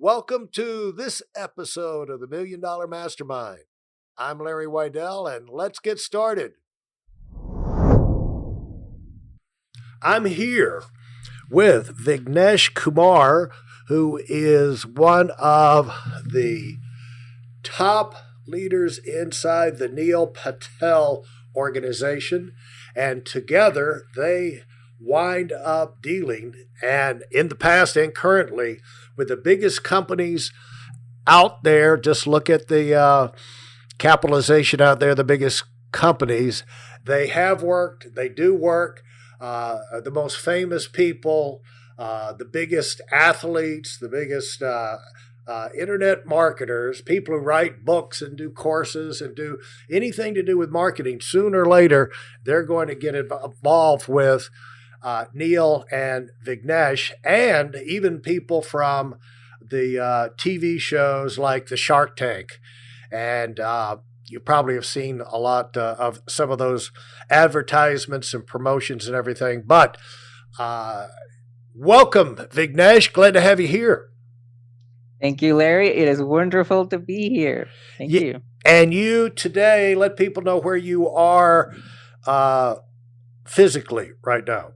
Welcome to this episode of the Million Dollar Mastermind. I'm Larry Weidel, and let's get started. I'm here with Vignesh Kumar, who is one of the top leaders inside the Neil Patel organization, and together they wind up dealing, and in the past and currently, with the biggest companies out there. Just look at the capitalization out there, the biggest companies. They have worked, they do work. The most famous people, the biggest athletes, the biggest internet marketers, people who write books and do courses and do anything to do with marketing, sooner or later, they're going to get involved with Neil and Vignesh, and even people from the TV shows like the Shark Tank. And you probably have seen a lot of some of those advertisements and promotions and everything. But welcome, Vignesh. Glad to have you here. Thank you, Larry. It is wonderful to be here. Thank you. And you today, let people know where you are physically right now.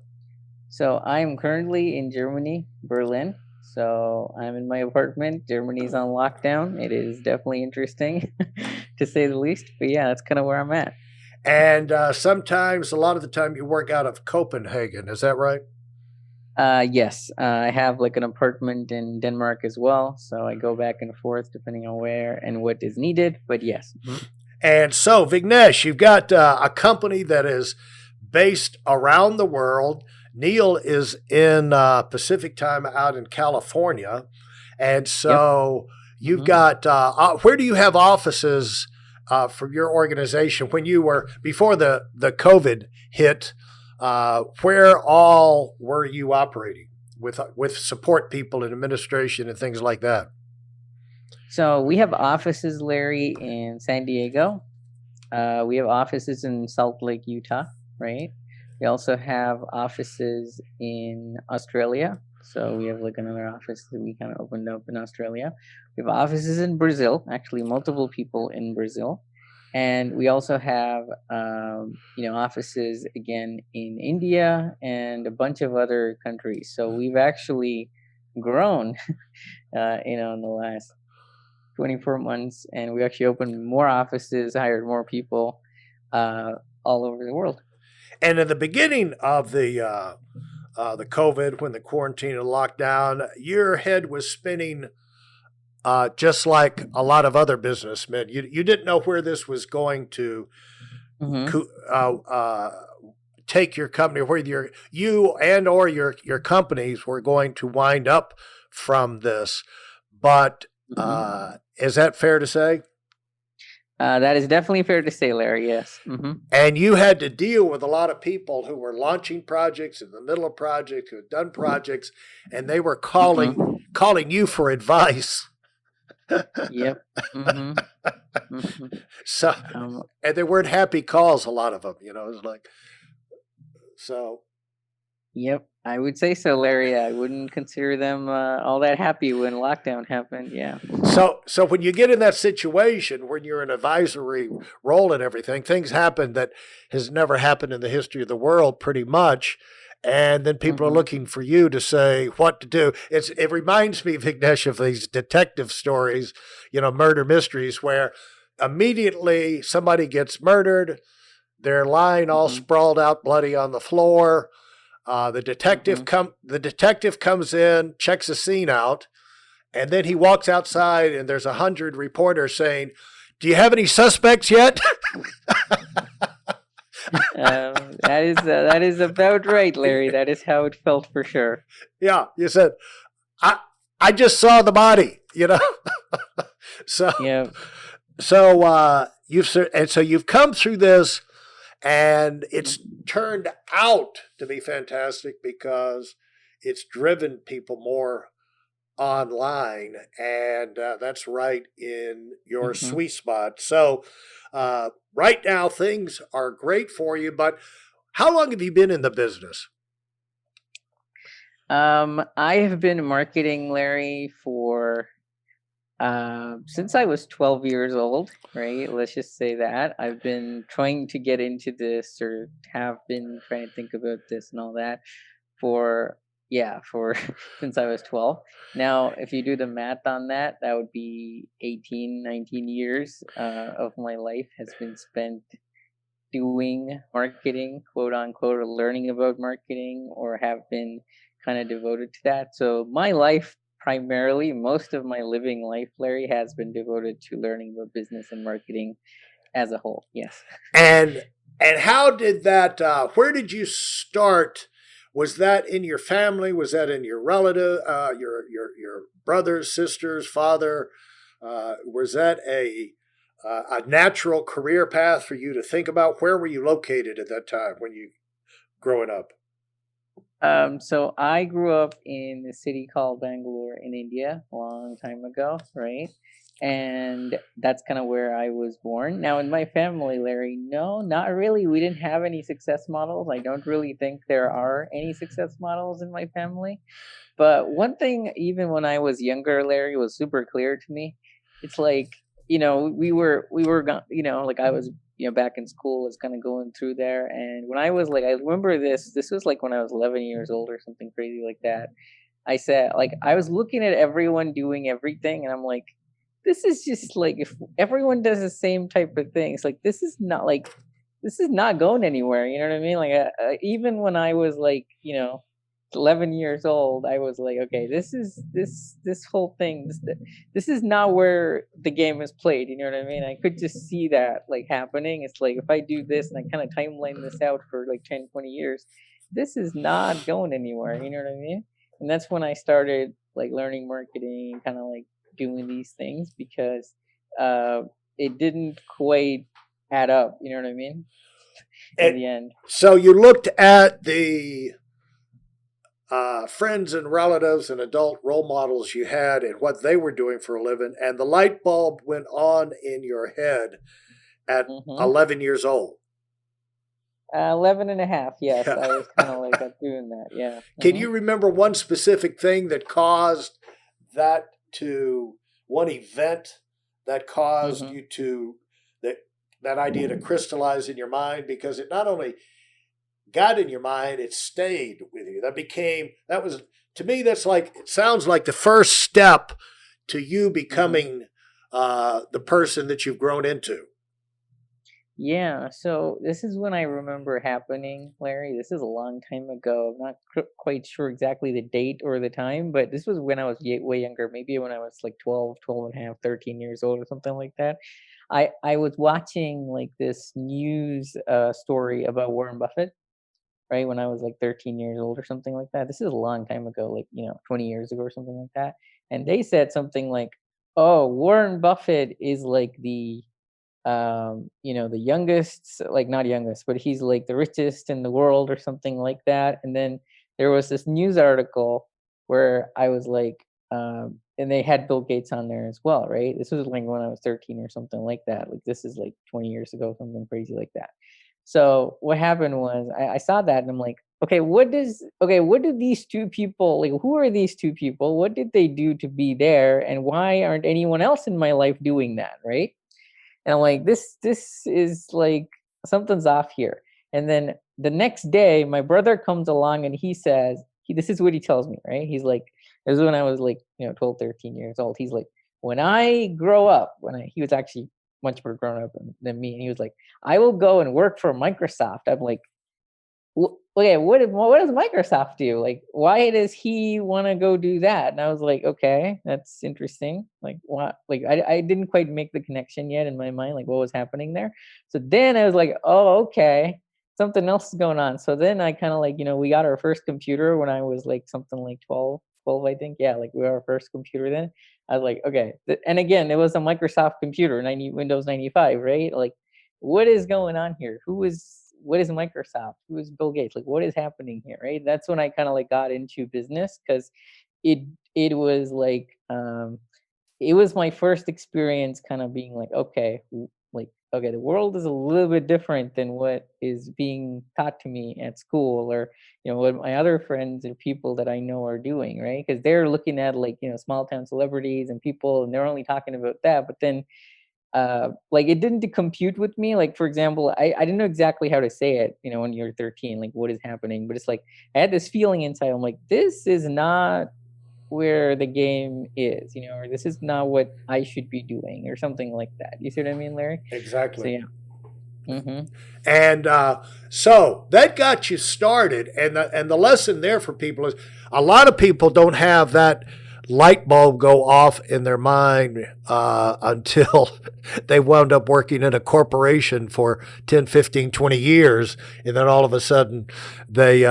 So I'm currently in Germany, Berlin. So I'm in my apartment. Germany's on lockdown. It is definitely interesting, to say the least. But yeah, that's kind of where I'm at. And sometimes, a lot of the time, you work out of Copenhagen. Is that right? Yes. I have like an apartment in Denmark as well. So I go back and forth depending on where and what is needed. But yes. And so, Vignesh, you've got a company that is based around the world. Neil is in Pacific time out in California. And so you've got, where do you have offices for your organization when you were, before the COVID hit, where all were you operating with support people and administration and things like that? So we have offices, Larry, in San Diego. We have offices in Salt Lake, Utah, right? We also have offices in Australia. So we have like another office that we kind of opened up in Australia. We have offices in Brazil, actually multiple people in Brazil. And we also have, offices again in India and a bunch of other countries. So we've actually grown, in the last 24 months. And we actually opened more offices, hired more people all over the world. And in the beginning of the COVID, when the quarantine and lockdown, your head was spinning just like a lot of other businessmen. You didn't know where this was going to take your company, where you and or your companies were going to wind up from this. But is that fair to say? That is definitely fair to say, Larry, yes. And you had to deal with a lot of people who were launching projects, in the middle of projects, who had done projects, and they were calling you for advice. Yep. So, and they weren't happy calls, a lot of them, it was like, so. Yep, I would say so, Larry. I wouldn't consider them all that happy when lockdown happened. Yeah. So when you get in that situation, when you're in an advisory role and everything, things happen that has never happened in the history of the world, pretty much. And then people are looking for you to say what to do. It reminds me, Vignesh, of these detective stories, murder mysteries, where immediately somebody gets murdered, they're lying all sprawled out, bloody on the floor. The detective comes in, checks the scene out, and then he walks outside, and there's 100 reporters saying, "Do you have any suspects yet?" That is about right, Larry. That is how it felt for sure. Yeah, you said, I just saw the body, So yeah. So you've come through this, and it's turned out to be fantastic because it's driven people more online, and that's right in your sweet spot. So right now things are great for you, but how long have you been in the business? I have been marketing, Larry, for since I was 12 years old, right? Let's just say that. I've been trying to get into this, or have been trying to think about this and all that for, yeah, for since I was 12. Now, if you do the math on that, that would be 18, 19 years of my life has been spent doing marketing, quote unquote, or learning about marketing, or have been kind of devoted to that. So my life, primarily, most of my living life, Larry, has been devoted to learning about business and marketing as a whole. Yes. And how did that? Where did you start? Was that in your family? Was that in your relative, your brothers, sisters, father? Was that a natural career path for you to think about? Where were you located at that time when you growing up? So I grew up in a city called Bangalore in India a long time ago, right? And that's kind of where I was born. Now, in my family, Larry, no, not really. We didn't have any success models. I don't really think there are any success models in my family. But one thing, even when I was younger, Larry, was super clear to me. It's like, like I was, back in school, was kind of going through there. And when I was like, I remember this was like when I was 11 years old or something crazy like that. I said, like, I was looking at everyone doing everything, and I'm like, this is just like, if everyone does the same type of things, like, this is not going anywhere. You know what I mean? Like, even when I was like, 11 years old, I was like, okay, this whole thing, this is not where the game is played. You know what I mean? I could just see that like happening. It's like, if I do this and I kind of timeline this out for like 10, 20 years, this is not going anywhere. You know what I mean? And that's when I started like learning marketing, kind of like doing these things, because uh, it didn't quite add up. You know what I mean? In And the end. so you looked at the friends and relatives and adult role models you had and what they were doing for a living, and the light bulb went on in your head at Mm-hmm. 11 years old. 11 and a half. Yes, Yeah. I was kind of like doing that. Yeah. Can Mm-hmm. you remember one specific thing that caused that to one event that caused Mm-hmm. you to that that idea to crystallize in your mind? Because it not only got in your mind, it stayed with you. That was to me. That's like it sounds like the first step to you Mm-hmm. becoming the person that you've grown into. Yeah. So this is when I remember happening, Larry. This is a long time ago. I'm not quite sure exactly the date or the time, but this was when I was way younger, maybe when I was like 12, 12 and a half, 13 years old or something like that. I was watching like this news story about Warren Buffett, right? When I was like 13 years old or something like that. This is a long time ago, like, 20 years ago or something like that. And they said something like, "Oh, Warren Buffett is like the youngest, like, not youngest, but he's like the richest in the world or something like that." And then there was this news article where I was like, and they had Bill Gates on there as well, right? This was like when I was 13 or something like that. Like, this is like 20 years ago, something crazy like that. So what happened was I saw that and I'm like, okay, what do these two people, like, who are these two people? What did they do to be there? And why aren't anyone else in my life doing that? Right. And I'm like, this is like, something's off here. And then the next day, my brother comes along and he says, this is what he tells me, right? He's like, this is when I was like, 12, 13 years old. He's like, when I grow up, he was actually much more grown up than me. And he was like, I will go and work for Microsoft. I'm like, okay, what does Microsoft do? Like, why does he want to go do that? And I was like, okay, that's interesting. Like, what? Like, I didn't quite make the connection yet in my mind, like what was happening there. So then I was like, oh, okay, something else is going on. So then I kind of like, we got our first computer when I was like something like 12, I think. Yeah, like we got our first computer then. I was like, okay, and again, it was a Microsoft computer, Windows 95, right? Like, what is going on here? What is Microsoft? Who is Bill Gates? Like, what is happening here? Right. That's when I kind of like got into business, because it it was like it was my first experience kind of being like, okay, like okay, the world is a little bit different than what is being taught to me at school, or what my other friends or people that I know are doing, right? Because they're looking at, like, small town celebrities and people, and they're only talking about that. But then like, it didn't compute with me. Like, for example, I didn't know exactly how to say it, when you're 13, like, what is happening. But it's like I had this feeling inside. I'm like, this is not where the game is, or this is not what I should be doing, or something like that. You see what I mean, Larry? So Exactly. yeah. Mm-hmm. And so that got you started. And the lesson there for people is a lot of people don't have that light bulb go off in their mind until they wound up working in a corporation for 10, 15, 20 years. And then all of a sudden they,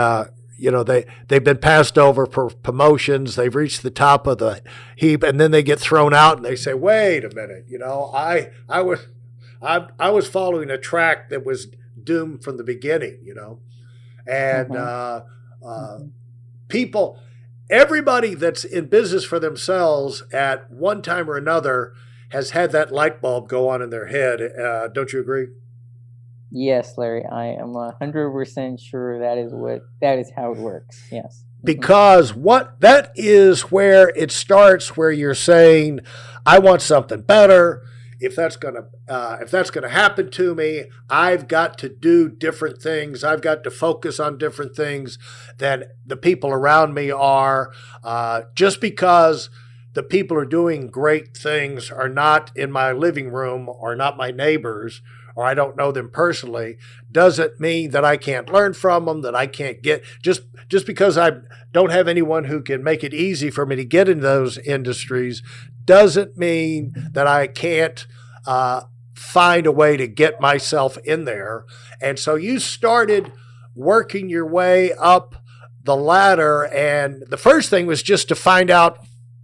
they've been passed over for promotions. They've reached the top of the heap, and then they get thrown out, and they say, "Wait a minute, I was following a track that was doomed from the beginning, and Mm-hmm. Mm-hmm. people, everybody that's in business for themselves at one time or another has had that light bulb go on in their head. Don't you agree? Yes, Larry, I am 100% sure that is how it works. Yes. Mm-hmm. Because what that is where it starts, where you're saying, I want something better. If that's gonna happen to me, I've got to do different things. I've got to focus on different things than the people around me are. Just because the people who are doing great things are not in my living room or not my neighbors, or I don't know them personally, doesn't mean that I can't learn from them, that I can't get just because I don't have anyone who can make it easy for me to get into those industries doesn't mean that I can't find a way to get myself in there. And so you started working your way up the ladder, and the first thing was just to find out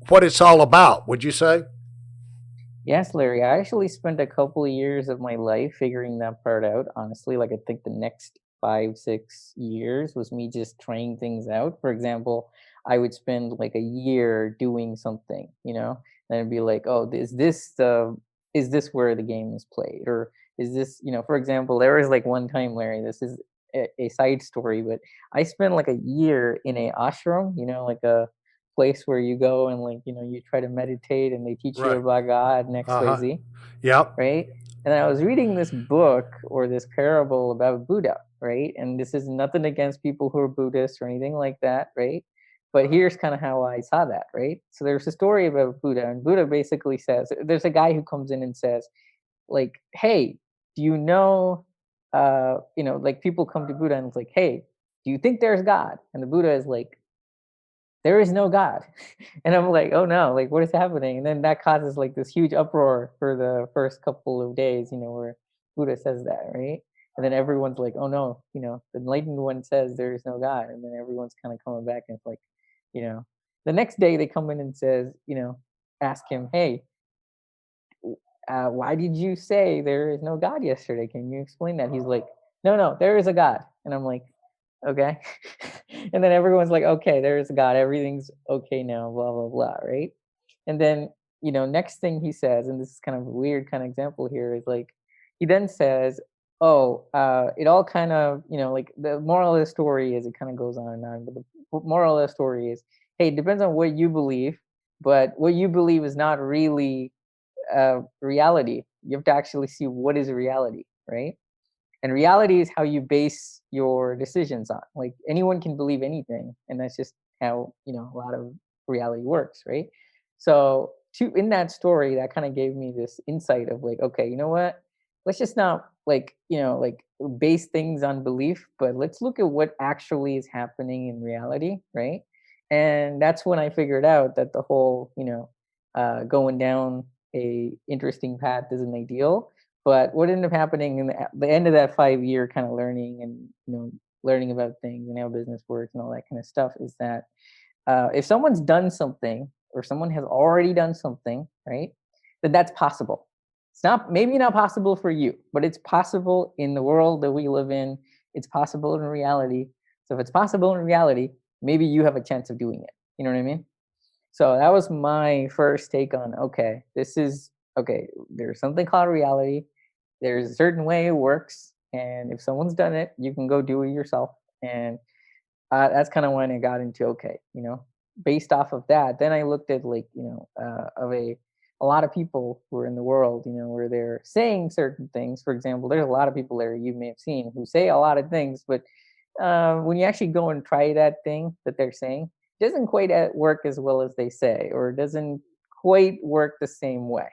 what it's all about, would you say? Yes, Larry. I actually spent a couple of years of my life figuring that part out. Honestly, like, I think the next 5, 6 years was me just trying things out. For example, I would spend like a year doing something, and it'd be like, oh, is this where the game is played, or is this, for example, there was like one time, Larry. This is a side story, but I spent like a year in a ashram, like a place where you go and, like, you try to meditate and they teach you Right. about God and Uh huh. XYZ, Yep. right? And I was reading this book or this parable about Buddha, right? And this is nothing against people who are Buddhists or anything like that, right? But here's kind of how I saw that, right? So there's a story about Buddha, and Buddha basically says, there's a guy who comes in and says, like, hey, do you know, like, people come to Buddha and it's like, hey, do you think there's God? And the Buddha is like, there is no God. And I'm like, oh no, like, what is happening? And then that causes like this huge uproar for the first couple of days, where Buddha says that, right? And then everyone's like, oh no, the enlightened one says there is no God. And then everyone's kind of coming back, and it's like, you know, the next day they come in and says, ask him, hey, why did you say there is no God yesterday? Can you explain that? He's like, no, no, there is a God. And I'm like, okay. And then everyone's like, okay, there is a God. Everything's okay now, blah, blah, blah. Right. And then, next thing he says, and this is kind of a weird kind of example here, is like, he then says, oh, it all kind of, like, the moral of the story is, it kind of goes on and on, but the moral of the story is, hey, it depends on what you believe, but what you believe is not really reality. You have to actually see what is reality, right? And reality is how you base your decisions on. Like, anyone can believe anything, and that's just how, a lot of reality works, right? So, in that story, that kind of gave me this insight of like, okay, you know what? Let's just not, like, like, base things on belief, but let's look at what actually is happening in reality, right? And that's when I figured out that the whole, going down a interesting path isn't ideal. But what ended up happening in the end of that 5 year kind of learning, and learning about things and how business works and all that kind of stuff, is that if someone's done something, or someone has already done something, right, then that's possible. It's not, maybe not possible for you, but it's possible in the world that we live in. It's possible in reality. So if it's possible in reality, maybe you have a chance of doing it. You know what I mean? So that was my first take on, okay, this is okay. There's something called reality. there's a certain way it works, and if someone's done it, you can go do it yourself. And that's kind of when I got into, okay, based off of that, then I looked at, like, of a lot of people who are in the world, where they're saying certain things. For example, there's a lot of people there you may have seen who say a lot of things, but when you actually go and try that thing that they're saying, it doesn't quite work as well as they say, or it doesn't quite work the same way,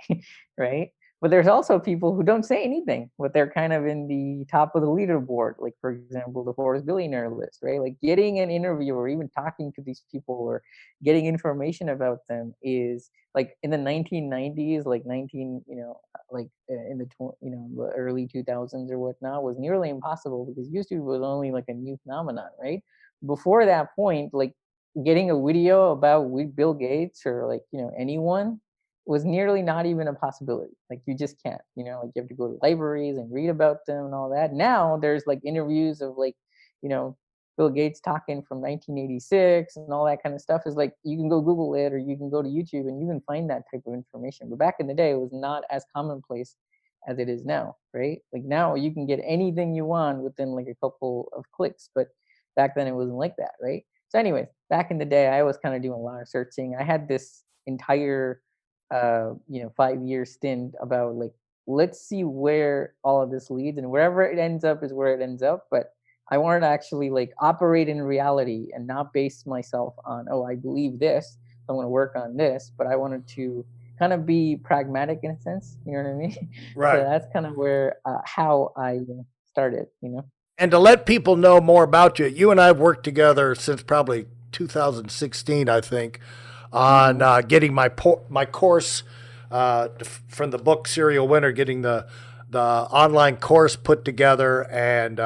right? But there's also people who don't say anything, but they're kind of in the top of the leaderboard. Like, for example, the Forbes billionaire list, right? Like, getting an interview or even talking to these people or getting information about them is like in the 1990s, like 19, like in the the early 2000s or whatnot, was nearly impossible because YouTube was only like a new phenomenon, right? Before that point, like getting a video about Bill Gates or like anyone was nearly not even a possibility. Like, you just can't, like, you have to go to libraries and read about them and all that. Now there's like interviews of, like, you know, Bill Gates talking from 1986 and all that kind of stuff. Is like, you can go Google it or you can go to YouTube and you can find that type of information. But back in the day, it was not as commonplace as it is now, right? Like, now you can get anything you want within like a couple of clicks, but back then it wasn't like that, right? So anyways, back in the day, I was kind of doing a lot of searching. I had this entire 5-year stint about, like, let's see where all of this leads, and wherever it ends up is where it ends up. But I wanted to actually like operate in reality and not base myself on, oh, I believe this, so I'm going to work on this. But I wanted to kind of be pragmatic in a sense. You know what I mean? So Right. that's kind of where how I started. And to let people know more about you, you and I have worked together since probably 2016, I think, on Mm-hmm. getting my course from the book Serial Winner, getting the online course put together, and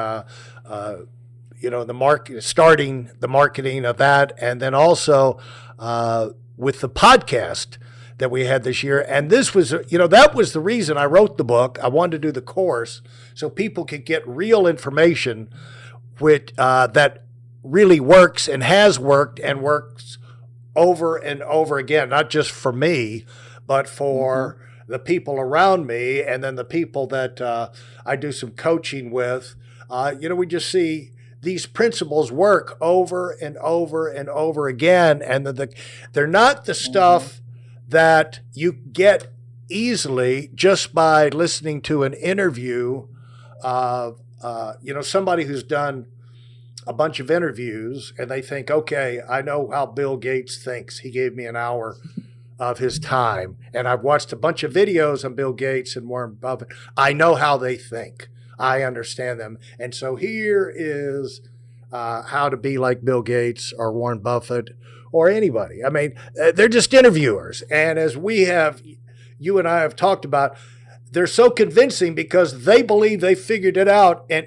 starting the marketing of that, and then also with the podcast that we had this year. And this was, that was the reason I wrote the book. I wanted to do the course so people could get real information, which that really works and has worked and works over and over again, not just for me, but Mm-hmm. for the people around me, and then the people that I do some coaching with. We just see these principles work over and over and over again, and they're not the Mm-hmm. stuff that you get easily just by listening to an interview of somebody who's done a bunch of interviews and they think, okay, I know how Bill Gates thinks. He gave me an hour of his time, and I've watched a bunch of videos on Bill Gates and Warren Buffett. I know how they think. I understand them. And so here is how to be like Bill Gates or Warren Buffett or anybody. I mean, they're just interviewers. And as you and I have talked about, they're so convincing because they believe they figured it out. And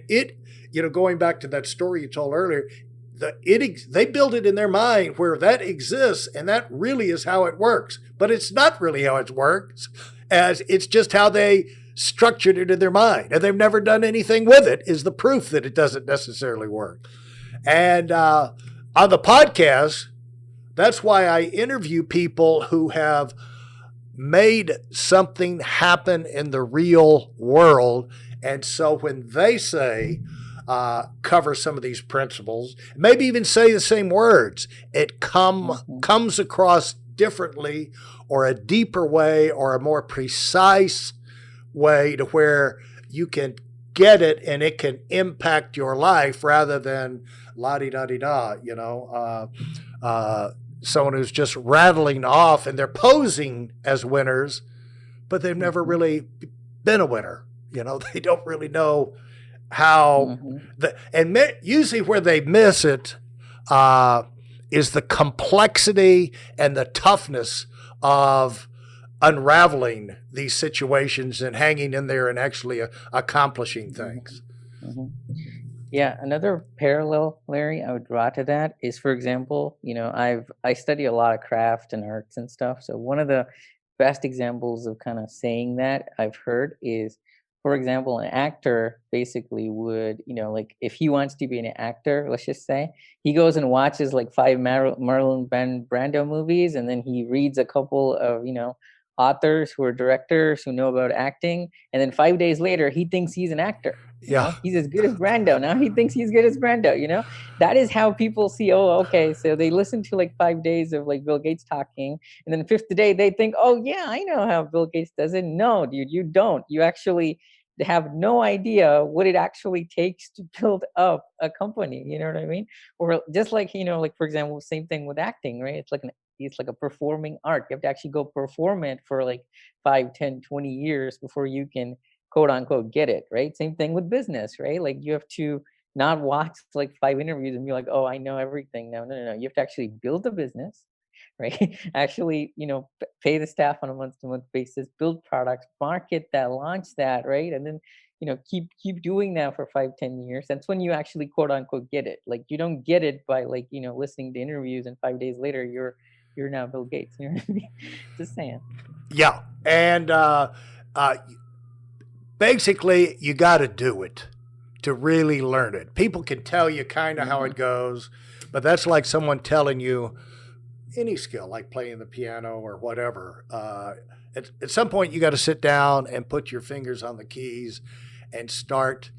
going back to that story you told earlier, they build it in their mind where that exists, and that really is how it works. But it's not really how it works, as it's just how they structured it in their mind, and they've never done anything with it. Is the proof that it doesn't necessarily work. And on the podcast, that's why I interview people who have made something happen in the real world. And so when they say, cover some of these principles, maybe even say the same words, it Mm-hmm. comes across differently, or a deeper way, or a more precise way, to where you can get it and it can impact your life rather than la di da di da, someone who's just rattling off and they're posing as winners, but they've never Mm-hmm. really been a winner. They don't really know how Mm-hmm. usually where they miss it uh, is the complexity and the toughness of unraveling these situations and hanging in there and actually accomplishing things. Mm-hmm. Yeah, another parallel, Larry, I would draw to that is, for example, I study a lot of craft and arts and stuff. So one of the best examples of kind of saying that I've heard is, for example, an actor basically would, like, if he wants to be an actor, let's just say, he goes and watches like five Marlon Brando movies, and then he reads a couple of, authors who are directors who know about acting, and then 5 days later he thinks he's an actor. Yeah. He's as good as Brando. Now he thinks he's good as Brando. That is how people see. Oh, okay. So they listen to like 5 days of like Bill Gates talking, and then the fifth day they think, oh yeah, I know how Bill Gates does it. No, dude, you don't. You actually have no idea what it actually takes to build up a company. You know what I mean? Or just like like for example, same thing with acting, right? It's like a performing art. You have to actually go perform it for like 5, 10, 20 years before you can quote unquote get it, right? Same thing with business, right? Like you have to not watch like 5 interviews and be like, oh, I know everything. No, no, no, no. You have to actually build a business, right? Actually, pay the staff on a month-to-month basis, build products, market that, launch that, right? And then keep doing that for 5, 10 years. That's when you actually quote unquote get it. Like you don't get it by like listening to interviews and 5 days later you're now Bill Gates. You know what I mean? Just saying. Yeah. And basically, you got to do it to really learn it. People can tell you kind of how it goes, but that's like someone telling you any skill, like playing the piano or whatever. At some point, you got to sit down and put your fingers on the keys and start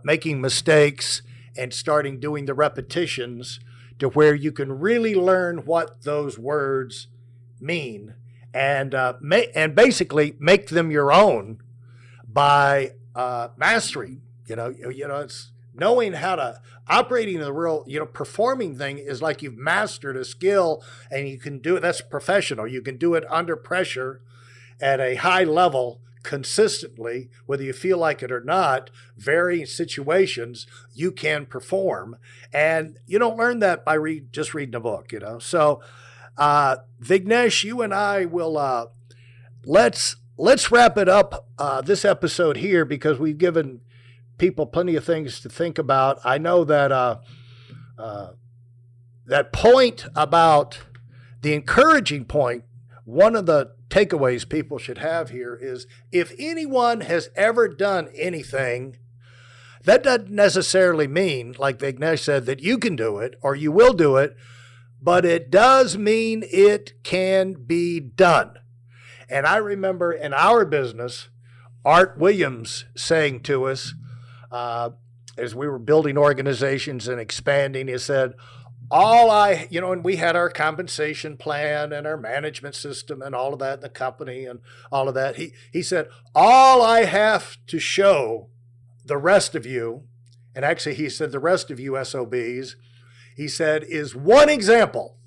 making mistakes and starting doing the repetitions to where you can really learn what those words mean and basically make them your own by mastering. It's knowing how to operating in the real, performing thing is like you've mastered a skill and you can do it. That's professional. You can do it under pressure at a high level consistently, whether you feel like it or not. Varying situations, you can perform, and you don't learn that by just reading a book. So Vignesh, you and I will let's wrap it up this episode here, because we've given people plenty of things to think about. I know that that point about the encouraging point, one of the takeaways people should have here is, if anyone has ever done anything, that doesn't necessarily mean, like Vignesh said, that you can do it or you will do it, but it does mean it can be done. And I remember in our business, Art Williams saying to us, as we were building organizations and expanding, he said, and we had our compensation plan and our management system and all of that in the company and all of that. He said, all I have to show the rest of you, and actually he said the rest of you SOBs, he said, is one example.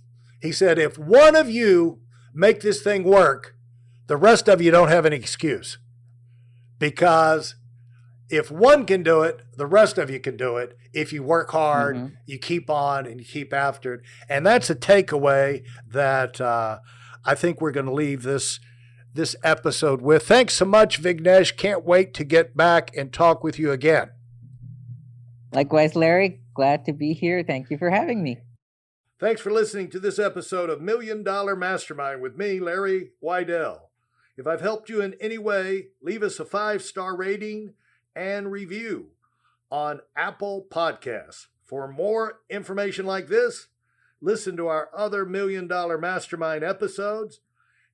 He said, if one of you make this thing work, the rest of you don't have any excuse. Because if one can do it, the rest of you can do it. If you work hard, you keep on and you keep after it. And that's a takeaway that I think we're going to leave this episode with. Thanks so much, Vignesh. Can't wait to get back and talk with you again. Likewise, Larry. Glad to be here. Thank you for having me. Thanks for listening to this episode of $1 Million Mastermind with me, Larry Weidel. If I've helped you in any way, leave us a 5-star rating and review on Apple Podcasts. For more information like this, listen to our other $1 Million Mastermind episodes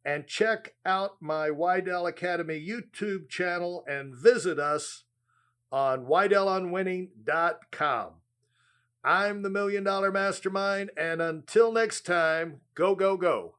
and check out my Weidel Academy YouTube channel and visit us on WeidelOnWinning.com. I'm the $1 Million Mastermind, and until next time, go, go, go.